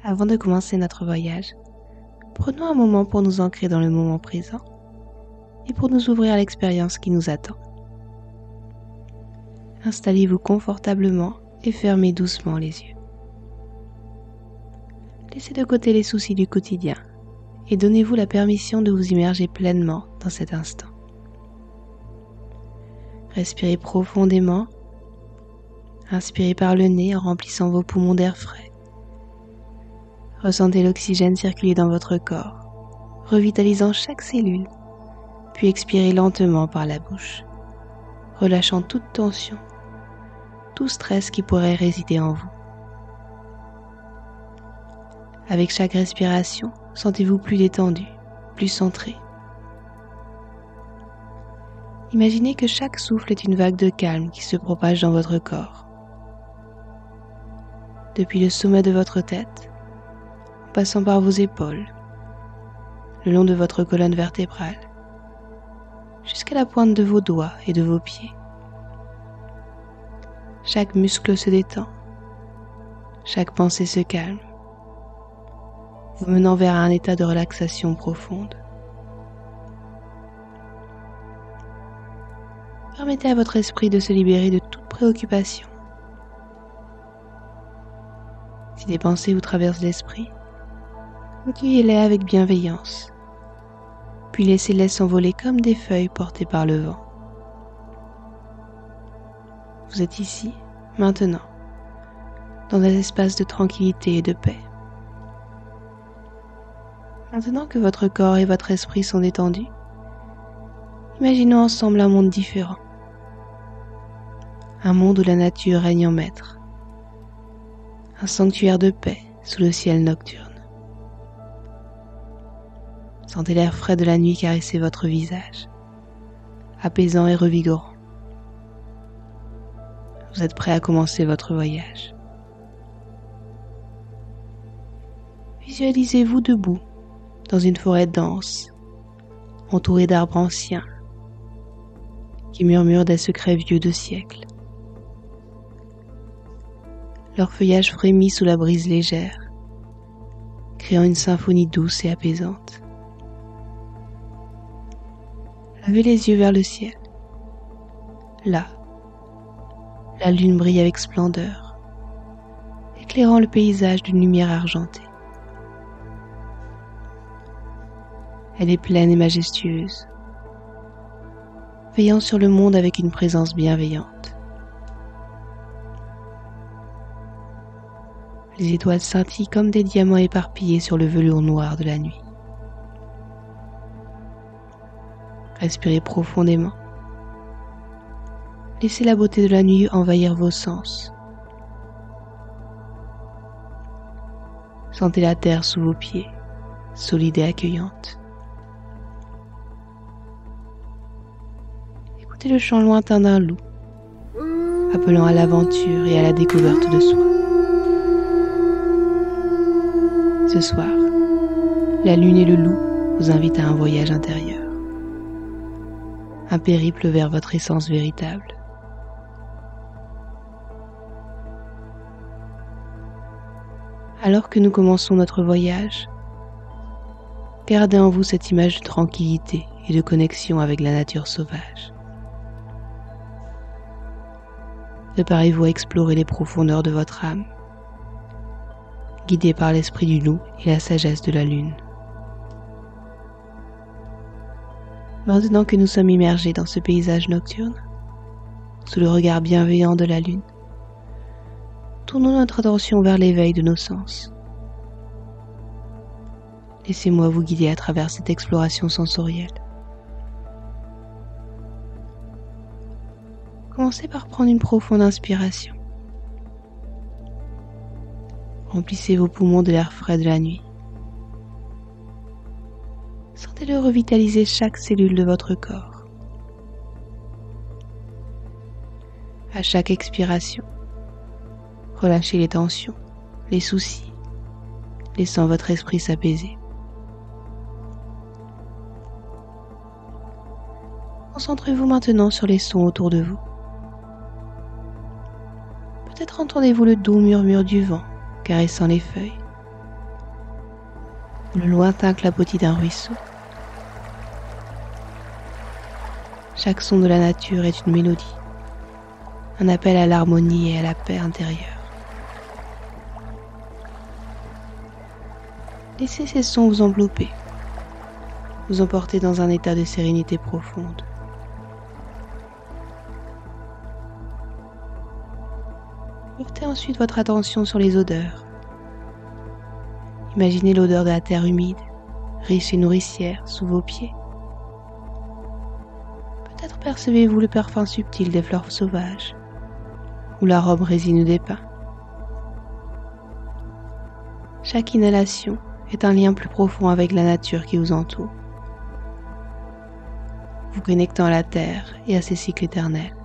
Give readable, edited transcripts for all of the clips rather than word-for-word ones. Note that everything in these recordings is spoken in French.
Avant de commencer notre voyage, prenons un moment pour nous ancrer dans le moment présent et pour nous ouvrir à l'expérience qui nous attend. Installez-vous confortablement et fermez doucement les yeux. Laissez de côté les soucis du quotidien et donnez-vous la permission de vous immerger pleinement dans cet instant. Respirez profondément, inspirez par le nez en remplissant vos poumons d'air frais. Ressentez l'oxygène circuler dans votre corps, revitalisant chaque cellule, puis expirez lentement par la bouche, relâchant toute tension, tout stress qui pourrait résider en vous. Avec chaque respiration, sentez-vous plus détendu, plus centré. Imaginez que chaque souffle est une vague de calme qui se propage dans votre corps. Depuis le sommet de votre tête, en passant par vos épaules, le long de votre colonne vertébrale, jusqu'à la pointe de vos doigts et de vos pieds. Chaque muscle se détend, chaque pensée se calme, vous menant vers un état de relaxation profonde. Permettez à votre esprit de se libérer de toute préoccupation. Si des pensées vous traversent l'esprit, accueillez-les avec bienveillance, puis laissez-les s'envoler comme des feuilles portées par le vent. Vous êtes ici, maintenant, dans un espace de tranquillité et de paix. Maintenant que votre corps et votre esprit sont détendus, imaginons ensemble un monde différent. Un monde où la nature règne en maître. Un sanctuaire de paix sous le ciel nocturne. Sentez l'air frais de la nuit caresser votre visage, apaisant et revigorant. Vous êtes prêt à commencer votre voyage. Visualisez-vous debout dans une forêt dense, entourée d'arbres anciens qui murmurent des secrets vieux de siècles. Leur feuillage frémit sous la brise légère, créant une symphonie douce et apaisante. Levez les yeux vers le ciel. Là, la lune brille avec splendeur, éclairant le paysage d'une lumière argentée. Elle est pleine et majestueuse, veillant sur le monde avec une présence bienveillante. Les étoiles scintillent comme des diamants éparpillés sur le velours noir de la nuit. Respirez profondément. Laissez la beauté de la nuit envahir vos sens. Sentez la terre sous vos pieds, solide et accueillante. Écoutez le chant lointain d'un loup, appelant à l'aventure et à la découverte de soi. Ce soir, la lune et le loup vous invitent à un voyage intérieur. Un périple vers votre essence véritable. Alors que nous commençons notre voyage, gardez en vous cette image de tranquillité et de connexion avec la nature sauvage. Préparez-vous à explorer les profondeurs de votre âme, guidé par l'esprit du loup et la sagesse de la lune. Maintenant que nous sommes immergés dans ce paysage nocturne, sous le regard bienveillant de la lune, tournons notre attention vers l'éveil de nos sens. Laissez-moi vous guider à travers cette exploration sensorielle. Commencez par prendre une profonde inspiration. Remplissez vos poumons de l'air frais de la nuit. Sentez-le revitaliser chaque cellule de votre corps. À chaque expiration, relâchez les tensions, les soucis, laissant votre esprit s'apaiser. Concentrez-vous maintenant sur les sons autour de vous. Peut-être entendez-vous le doux murmure du vent caressant les feuilles, ou le lointain clapotis d'un ruisseau. Chaque son de la nature est une mélodie, un appel à l'harmonie et à la paix intérieure. Laissez ces sons vous envelopper, vous emporter dans un état de sérénité profonde. Portez ensuite votre attention sur les odeurs. Imaginez l'odeur de la terre humide, riche et nourricière sous vos pieds. Peut-être percevez-vous le parfum subtil des fleurs sauvages ou l'arôme résineux des pins. Chaque inhalation est un lien plus profond avec la nature qui vous entoure, vous connectant à la terre et à ses cycles éternels.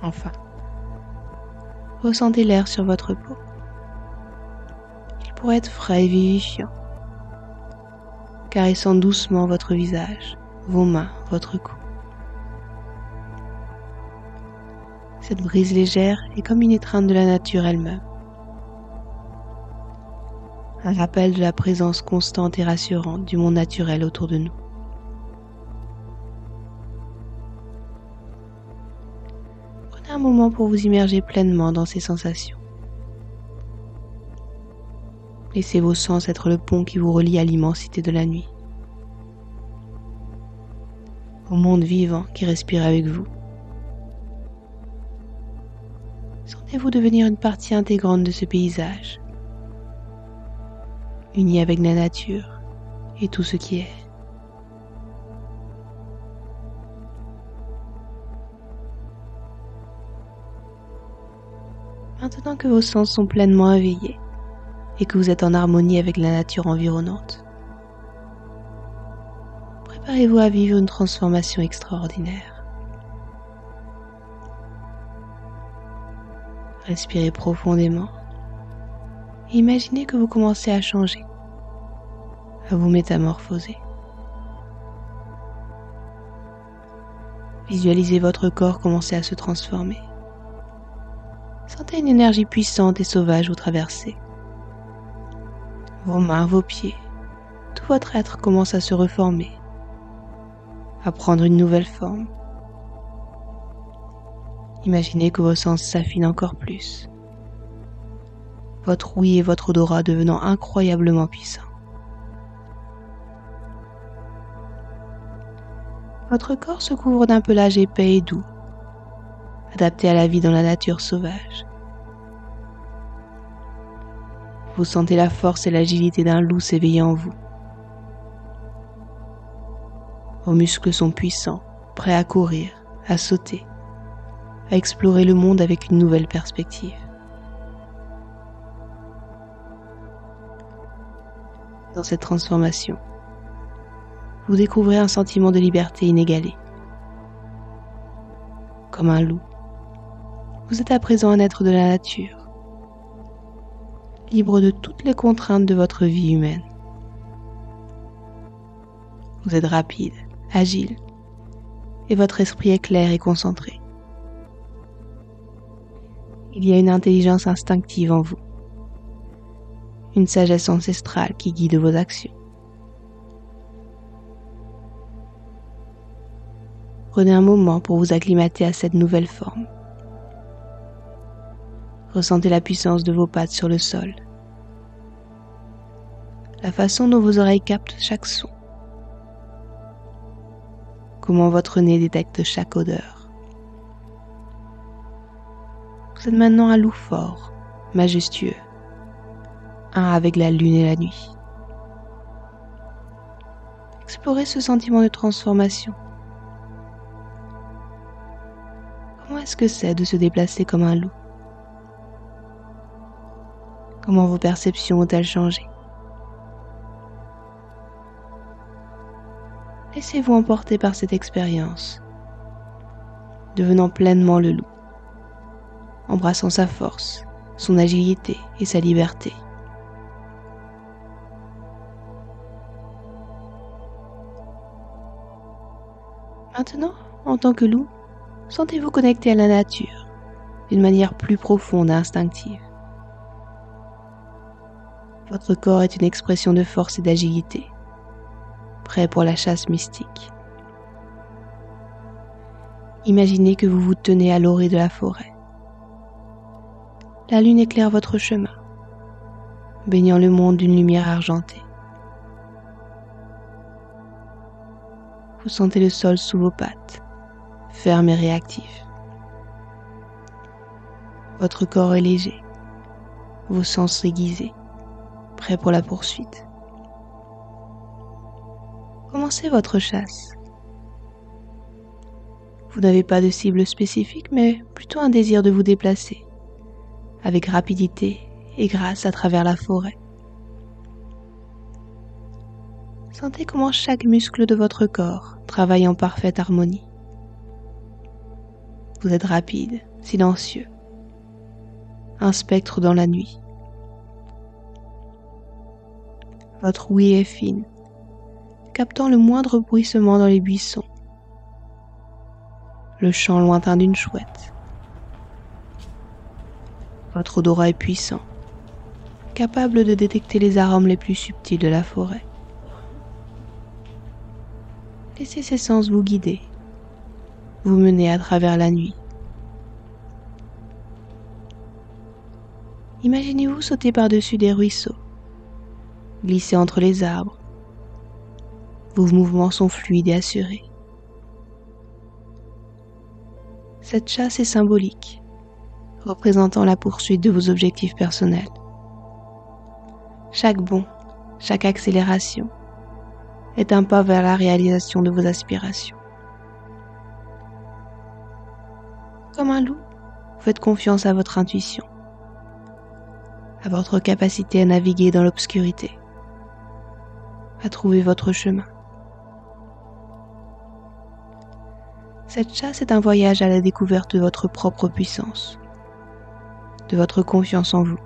Enfin, ressentez l'air sur votre peau. Il pourrait être frais et vivifiant, caressant doucement votre visage, vos mains, votre cou. Cette brise légère est comme une étreinte de la nature elle-même. Un rappel de la présence constante et rassurante du monde naturel autour de nous. Prenez un moment pour vous immerger pleinement dans ces sensations. Laissez vos sens être le pont qui vous relie à l'immensité de la nuit, au monde vivant qui respire avec vous. Sentez-vous devenir une partie intégrante de ce paysage, unie avec la nature et tout ce qui est. Maintenant que vos sens sont pleinement éveillés et que vous êtes en harmonie avec la nature environnante, préparez-vous à vivre une transformation extraordinaire. Respirez profondément et imaginez que vous commencez à changer, à vous métamorphoser. Visualisez votre corps commencer à se transformer. Sentez une énergie puissante et sauvage vous traverser. Vos mains, vos pieds, tout votre être commence à se reformer, à prendre une nouvelle forme. Imaginez que vos sens s'affinent encore plus, votre ouïe et votre odorat devenant incroyablement puissants. Votre corps se couvre d'un pelage épais et doux, adapté à la vie dans la nature sauvage. Vous sentez la force et l'agilité d'un loup s'éveiller en vous. Vos muscles sont puissants, prêts à courir, à sauter, à explorer le monde avec une nouvelle perspective. Dans cette transformation, vous découvrez un sentiment de liberté inégalé. Comme un loup, vous êtes à présent un être de la nature, libre de toutes les contraintes de votre vie humaine. Vous êtes rapide, agile, et votre esprit est clair et concentré. Il y a une intelligence instinctive en vous, une sagesse ancestrale qui guide vos actions. Prenez un moment pour vous acclimater à cette nouvelle forme. Ressentez la puissance de vos pattes sur le sol, la façon dont vos oreilles captent chaque son, comment votre nez détecte chaque odeur. Vous êtes maintenant un loup fort, majestueux, un avec la lune et la nuit. Explorez ce sentiment de transformation. Comment est-ce que c'est de se déplacer comme un loup? Comment vos perceptions ont-elles changé? Laissez-vous emporter par cette expérience, devenant pleinement le loup, embrassant sa force, son agilité et sa liberté. Maintenant, en tant que loup, sentez-vous connecté à la nature d'une manière plus profonde et instinctive. Votre corps est une expression de force et d'agilité, prêt pour la chasse mystique. Imaginez que vous vous tenez à l'orée de la forêt. La lune éclaire votre chemin, baignant le monde d'une lumière argentée. Vous sentez le sol sous vos pattes, ferme et réactif. Votre corps est léger, vos sens aiguisés, prêts pour la poursuite. Commencez votre chasse. Vous n'avez pas de cible spécifique, mais plutôt un désir de vous déplacer, avec rapidité et grâce à travers la forêt. Sentez comment chaque muscle de votre corps travaille en parfaite harmonie. Vous êtes rapide, silencieux, un spectre dans la nuit. Votre ouïe est fine, captant le moindre bruissement dans les buissons, le chant lointain d'une chouette. Votre odorat est puissant, capable de détecter les arômes les plus subtils de la forêt. Laissez ces sens vous guider, vous mener à travers la nuit. Imaginez-vous sauter par-dessus des ruisseaux, glisser entre les arbres. Vos mouvements sont fluides et assurés. Cette chasse est symbolique, représentant la poursuite de vos objectifs personnels. Chaque bond, chaque accélération est un pas vers la réalisation de vos aspirations. Comme un loup, faites confiance à votre intuition, à votre capacité à naviguer dans l'obscurité, à trouver votre chemin. Cette chasse est un voyage à la découverte de votre propre puissance, de votre confiance en vous.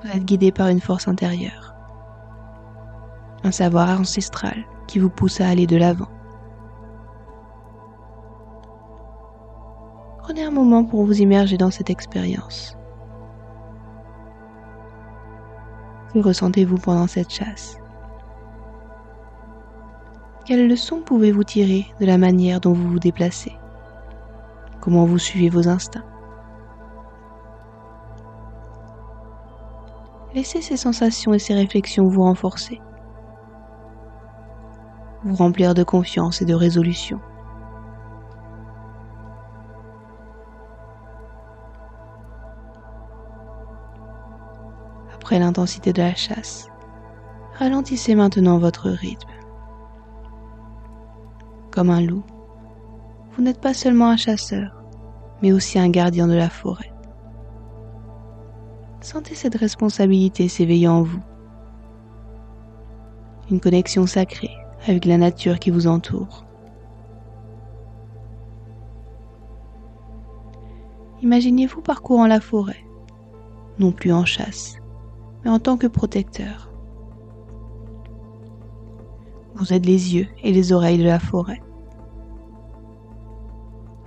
Vous êtes guidé par une force intérieure, un savoir ancestral qui vous pousse à aller de l'avant. Prenez un moment pour vous immerger dans cette expérience. Que ressentez-vous pendant cette chasse? Quelles leçons pouvez-vous tirer de la manière dont vous vous déplacez? Comment vous suivez vos instincts? Laissez ces sensations et ces réflexions vous renforcer, vous remplir de confiance et de résolution. Après l'intensité de la chasse, ralentissez maintenant votre rythme. Comme un loup, vous n'êtes pas seulement un chasseur, mais aussi un gardien de la forêt. Sentez cette responsabilité s'éveillant en vous. Une connexion sacrée avec la nature qui vous entoure. Imaginez-vous parcourant la forêt, non plus en chasse, mais en tant que protecteur. Vous êtes les yeux et les oreilles de la forêt.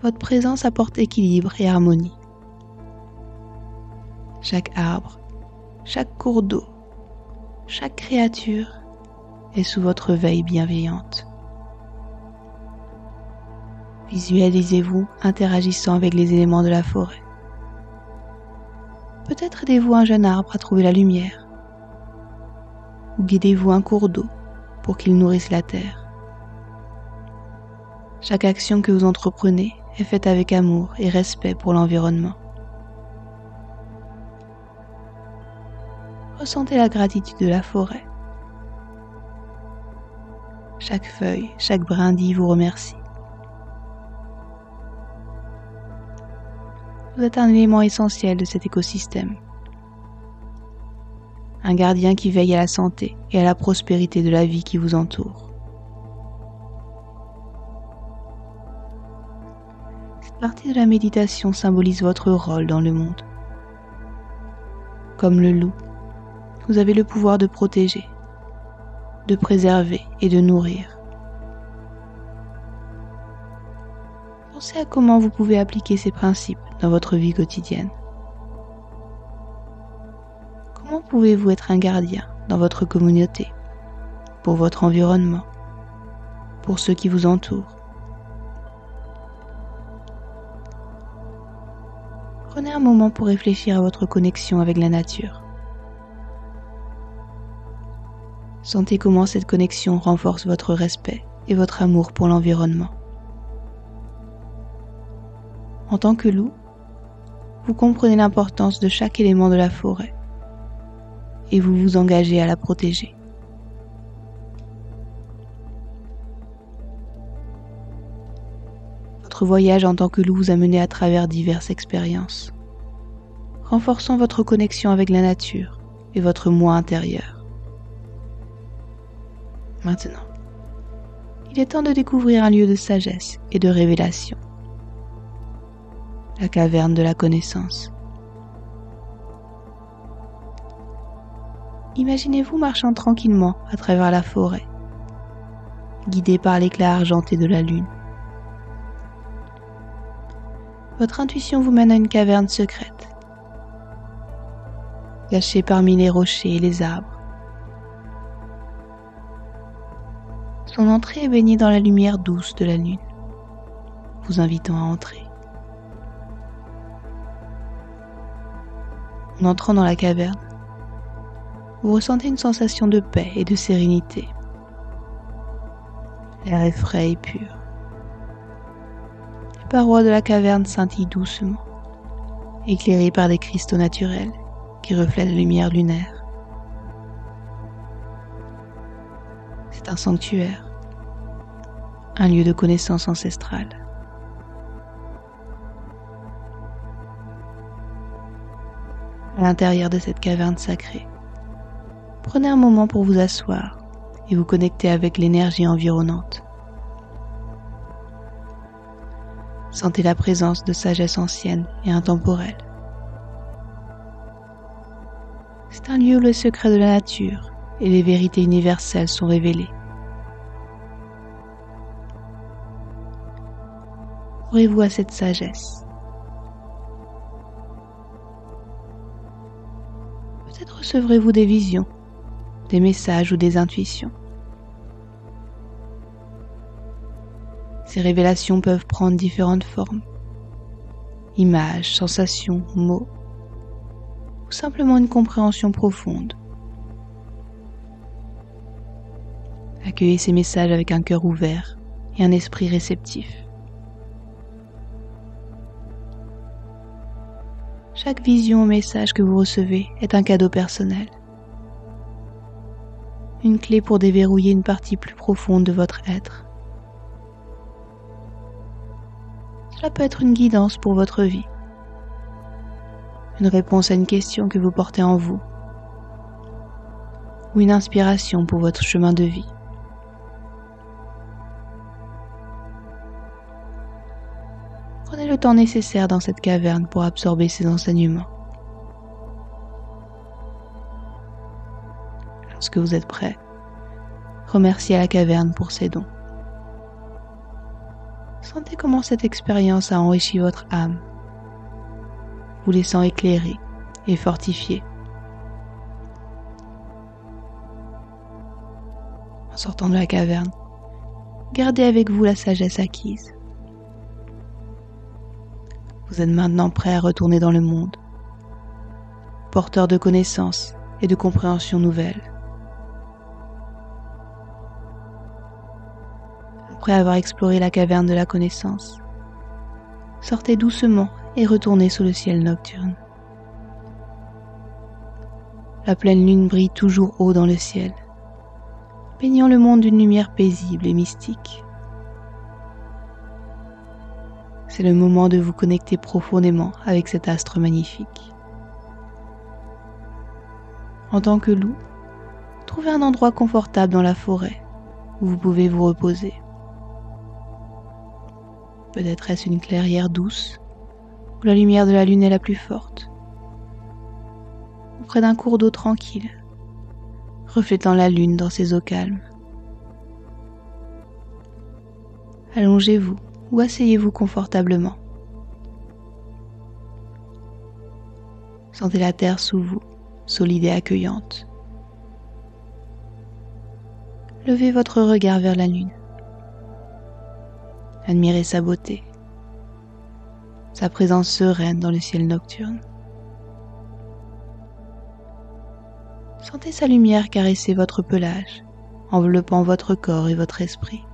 Votre présence apporte équilibre et harmonie. Chaque arbre, chaque cours d'eau, chaque créature est sous votre veille bienveillante. Visualisez-vous interagissant avec les éléments de la forêt. Peut-être aidez-vous un jeune arbre à trouver la lumière, ou guidez-vous un cours d'eau pour qu'il nourrisse la terre. Chaque action que vous entreprenez est faite avec amour et respect pour l'environnement. Ressentez la gratitude de la forêt. Chaque feuille, chaque brindille vous remercie. Vous êtes un élément essentiel de cet écosystème. Un gardien qui veille à la santé et à la prospérité de la vie qui vous entoure. Cette partie de la méditation symbolise votre rôle dans le monde. Comme le loup, vous avez le pouvoir de protéger, de préserver et de nourrir. Pensez à comment vous pouvez appliquer ces principes dans votre vie quotidienne. pouvez-vous être un gardien dans votre communauté, pour votre environnement, pour ceux qui vous entourent. Prenez un moment pour réfléchir à votre connexion avec la nature. Sentez comment cette connexion renforce votre respect et votre amour pour l'environnement. En tant que loup, vous comprenez l'importance de chaque élément de la forêt et vous vous engagez à la protéger. Votre voyage en tant que loup vous a mené à travers diverses expériences, renforçant votre connexion avec la nature et votre moi intérieur. Maintenant, il est temps de découvrir un lieu de sagesse et de révélation. La caverne de la connaissance. Imaginez-vous marchant tranquillement à travers la forêt, guidé par l'éclat argenté de la lune. Votre intuition vous mène à une caverne secrète, cachée parmi les rochers et les arbres. Son entrée est baignée dans la lumière douce de la lune, vous invitant à entrer. En entrant dans la caverne, vous ressentez une sensation de paix et de sérénité. L'air est frais et pur. Les parois de la caverne scintillent doucement, éclairées par des cristaux naturels qui reflètent la lumière lunaire. C'est un sanctuaire, un lieu de connaissance ancestrale. À l'intérieur de cette caverne sacrée, prenez un moment pour vous asseoir et vous connecter avec l'énergie environnante. Sentez la présence de sagesse ancienne et intemporelle. C'est un lieu où le secret de la nature et les vérités universelles sont révélées. Ouvrez-vous à cette sagesse. Peut-être recevrez-vous des visions, des messages ou des intuitions. Ces révélations peuvent prendre différentes formes, images, sensations, mots, ou simplement une compréhension profonde. Accueillez ces messages avec un cœur ouvert et un esprit réceptif. Chaque vision ou message que vous recevez est un cadeau personnel. Une clé pour déverrouiller une partie plus profonde de votre être. Cela peut être une guidance pour votre vie, une réponse à une question que vous portez en vous, ou une inspiration pour votre chemin de vie. Prenez le temps nécessaire dans cette caverne pour absorber ces enseignements. Lorsque vous êtes prêt, remerciez la caverne pour ses dons. Sentez comment cette expérience a enrichi votre âme, vous laissant éclairer et fortifier. En sortant de la caverne, gardez avec vous la sagesse acquise. Vous êtes maintenant prêt à retourner dans le monde, porteur de connaissances et de compréhensions nouvelles. Après avoir exploré la caverne de la connaissance, sortez doucement et retournez sous le ciel nocturne. La pleine lune brille toujours haut dans le ciel, baignant le monde d'une lumière paisible et mystique. C'est le moment de vous connecter profondément avec cet astre magnifique. En tant que loup, trouvez un endroit confortable dans la forêt où vous pouvez vous reposer. Peut-être est-ce une clairière douce où la lumière de la lune est la plus forte, ou près d'un cours d'eau tranquille, reflétant la lune dans ses eaux calmes. Allongez-vous ou asseyez-vous confortablement. Sentez la terre sous vous solide et accueillante. Levez votre regard vers la lune. Admirez sa beauté, sa présence sereine dans le ciel nocturne. Sentez sa lumière caresser votre pelage, enveloppant votre corps et votre esprit.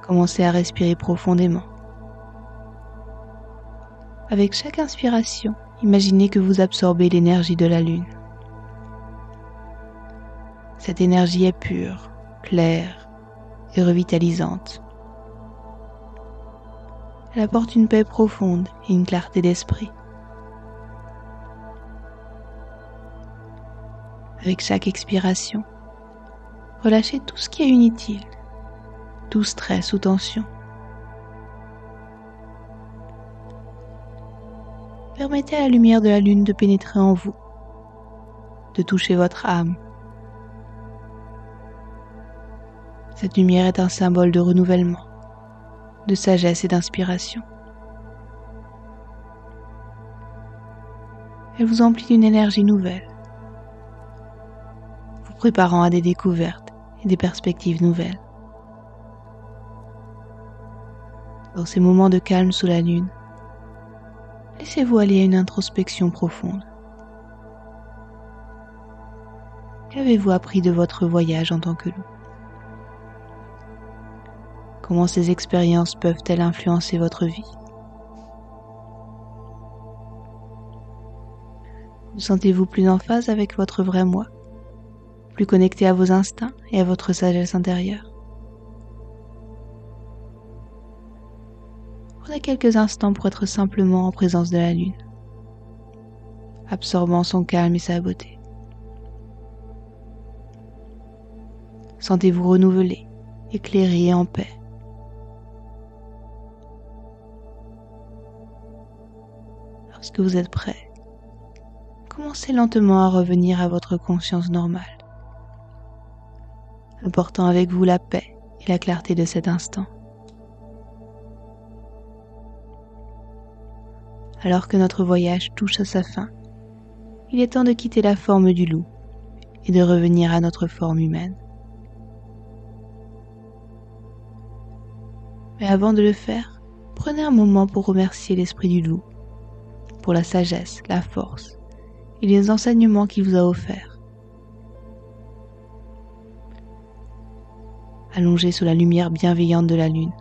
Commencez à respirer profondément. Avec chaque inspiration, imaginez que vous absorbez l'énergie de la lune. Cette énergie est pure, claire et revitalisante. Elle apporte une paix profonde et une clarté d'esprit. Avec chaque expiration, relâchez tout ce qui est inutile, tout stress ou tension. Permettez à la lumière de la lune de pénétrer en vous, de toucher votre âme. Cette lumière est un symbole de renouvellement, de sagesse et d'inspiration. Elle vous emplit d'une énergie nouvelle, vous préparant à des découvertes et des perspectives nouvelles. Dans ces moments de calme sous la lune, laissez-vous aller à une introspection profonde. Qu'avez-vous appris de votre voyage en tant que loup? Comment ces expériences peuvent-elles influencer votre vie? Vous sentez-vous plus en phase avec votre vrai moi, plus connecté à vos instincts et à votre sagesse intérieure? Prenez quelques instants pour être simplement en présence de la lune, absorbant son calme et sa beauté. Sentez-vous renouvelé, éclairé et en paix. Lorsque vous êtes prêt, commencez lentement à revenir à votre conscience normale, apportant avec vous la paix et la clarté de cet instant. Alors que notre voyage touche à sa fin, il est temps de quitter la forme du loup et de revenir à notre forme humaine. Mais avant de le faire, prenez un moment pour remercier l'esprit du loup, pour la sagesse, la force et les enseignements qu'il vous a offerts. Allongé sous la lumière bienveillante de la lune,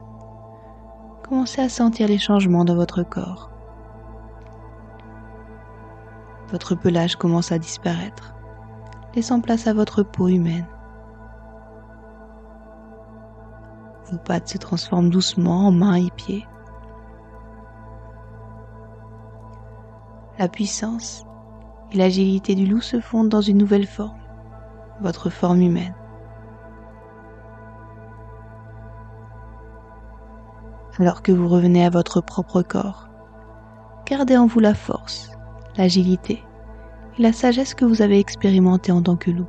commencez à sentir les changements dans votre corps. Votre pelage commence à disparaître, laissant place à votre peau humaine. Vos pattes se transforment doucement en mains et pieds. La puissance et l'agilité du loup se fondent dans une nouvelle forme, votre forme humaine. Alors que vous revenez à votre propre corps, gardez en vous la force, l'agilité et la sagesse que vous avez expérimentée en tant que loup.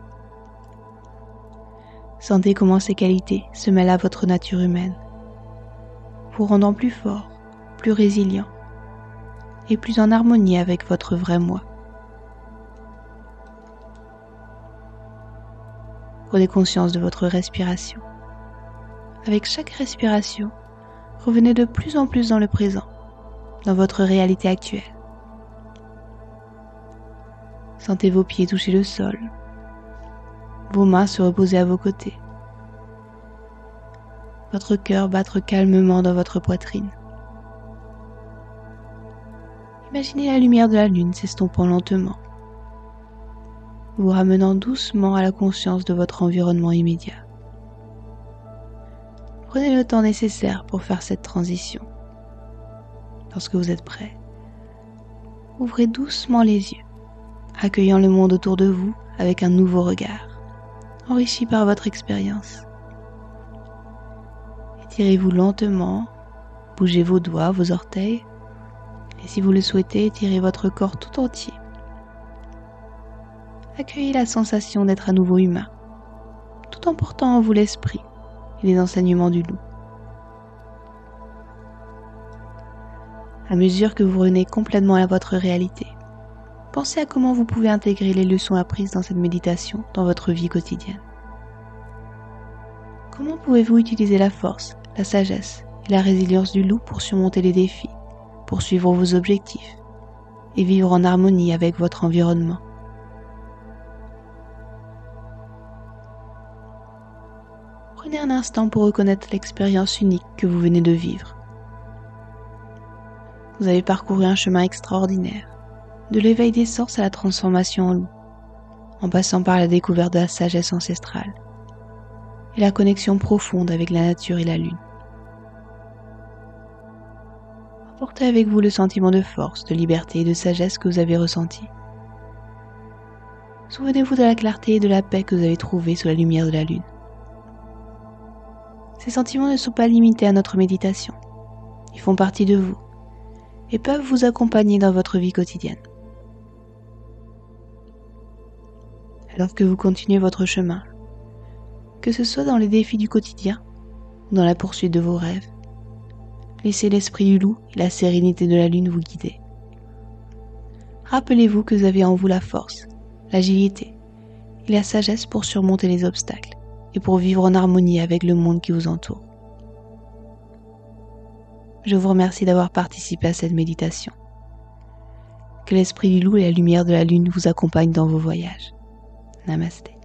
Sentez comment ces qualités se mêlent à votre nature humaine, vous rendant plus fort, plus résilient et plus en harmonie avec votre vrai moi. Prenez conscience de votre respiration. Avec chaque respiration, revenez de plus en plus dans le présent, dans votre réalité actuelle. Sentez vos pieds toucher le sol, vos mains se reposer à vos côtés, votre cœur battre calmement dans votre poitrine. Imaginez la lumière de la lune s'estompant lentement, vous ramenant doucement à la conscience de votre environnement immédiat. Prenez le temps nécessaire pour faire cette transition. Lorsque vous êtes prêt, ouvrez doucement les yeux, accueillant le monde autour de vous avec un nouveau regard, enrichi par votre expérience. Étirez-vous lentement, bougez vos doigts, vos orteils, et si vous le souhaitez, étirez votre corps tout entier. Accueillez la sensation d'être à nouveau humain, tout en portant en vous l'esprit et les enseignements du loup. à mesure que vous revenez complètement à votre réalité. Pensez à comment vous pouvez intégrer les leçons apprises dans cette méditation dans votre vie quotidienne. Comment pouvez-vous utiliser la force, la sagesse et la résilience du loup pour surmonter les défis, poursuivre vos objectifs et vivre en harmonie avec votre environnement? Prenez un instant pour reconnaître l'expérience unique que vous venez de vivre. Vous avez parcouru un chemin extraordinaire, de l'éveil des sens à la transformation en loup, en passant par la découverte de la sagesse ancestrale et la connexion profonde avec la nature et la lune. Emportez avec vous le sentiment de force, de liberté et de sagesse que vous avez ressenti. Souvenez-vous de la clarté et de la paix que vous avez trouvée sous la lumière de la lune. Ces sentiments ne sont pas limités à notre méditation. Ils font partie de vous et peuvent vous accompagner dans votre vie quotidienne. Alors que vous continuez votre chemin, que ce soit dans les défis du quotidien ou dans la poursuite de vos rêves, laissez l'esprit du loup et la sérénité de la lune vous guider. Rappelez-vous que vous avez en vous la force, l'agilité et la sagesse pour surmonter les obstacles et pour vivre en harmonie avec le monde qui vous entoure. Je vous remercie d'avoir participé à cette méditation. Que l'esprit du loup et la lumière de la lune vous accompagnent dans vos voyages. Namasté.